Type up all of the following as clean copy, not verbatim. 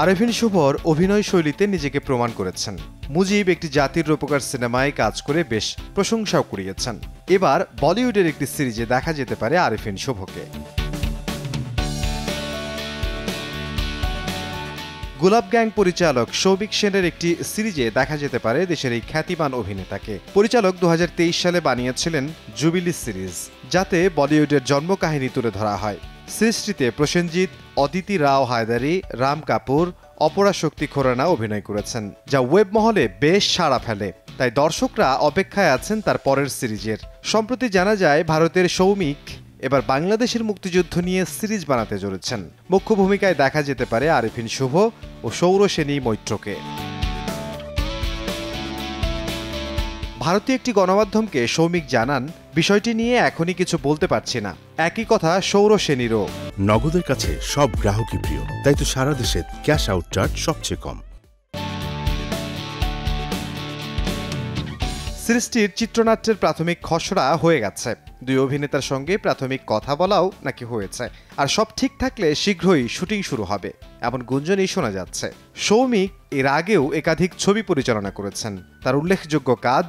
আরেফিন শুভর অভিনয় শৈলীতে নিজেকে প্রমাণ করেছেন। মুজিব একটি জাতির রূপকার সিনেমায় কাজ করে বেশ প্রশংসাও কুড়িয়েছেন। এবার বলিউডের একটি সিরিজে দেখা যেতে পারে আরেফিন শুভকে। গোলাপ গ্যাং পরিচালক সৌভিক সেনের একটি সিরিজে দেখা যেতে পারে দেশের এই খ্যাতিমান অভিনেতাকে। পরিচালক 2023 সালে বানিয়েছিলেন জুবিলি সিরিজ, যাতে বলিউডের জন্মকাহিনী তুলে ধরা হয়। সিরিজটিতে প্রসেনজিৎ, অদিতি রাও হায়দারি, রাম কাপুর, অপরাশক্তি খুরানা অভিনয় করেছেন, যা ওয়েব মহলে বেশ সাড়া ফেলে। তাই দর্শকরা অপেক্ষায় আছেন তার পরের সিরিজের। সম্প্রতি জানা যায় ভারতের সৌমিক এবার বাংলাদেশের মুক্তিযুদ্ধ নিয়ে সিরিজ বানাতে চলেছেন। মুখ্য ভূমিকায় দেখা যেতে পারে আরেফিন শুভ ও সৌরসেনী মৈত্রকে। ভারতীয় একটি গণমাধ্যমকে সৌমিক জানান, বিষয়টি নিয়ে এখনই কিছু বলতে পারছি না। একই কথা সৌরসেনীরও। নগদের কাছে সব গ্রাহকই প্রিয়, তাই তো সারা দেশে ক্যাশ আউট চার্জ সবচেয়ে কম। সিরিজটির চিত্রনাট্যের প্রাথমিক খসড়া হয়ে গেছে। দুই অভিনেতার সঙ্গে প্রাথমিক কথা বলাও নাকি হয়েছে। আর সব ঠিক থাকলে শীঘ্রই শুটিং শুরু হবে, এমন গুঞ্জনই শোনা যাচ্ছে। সৌমিক এর আগেও একাধিক ছবি পরিচালনা করেছেন। তার উল্লেখযোগ্য কাজ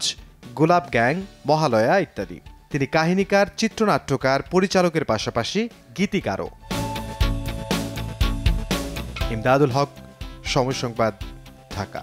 গোলাপ গ্যাং, মহালয়া ইত্যাদি। তিনি কাহিনীকার, চিত্রনাট্যকার, পরিচালকের পাশাপাশি গীতিকারও। ইমদাদুল হক, সময় সংবাদ, ঢাকা।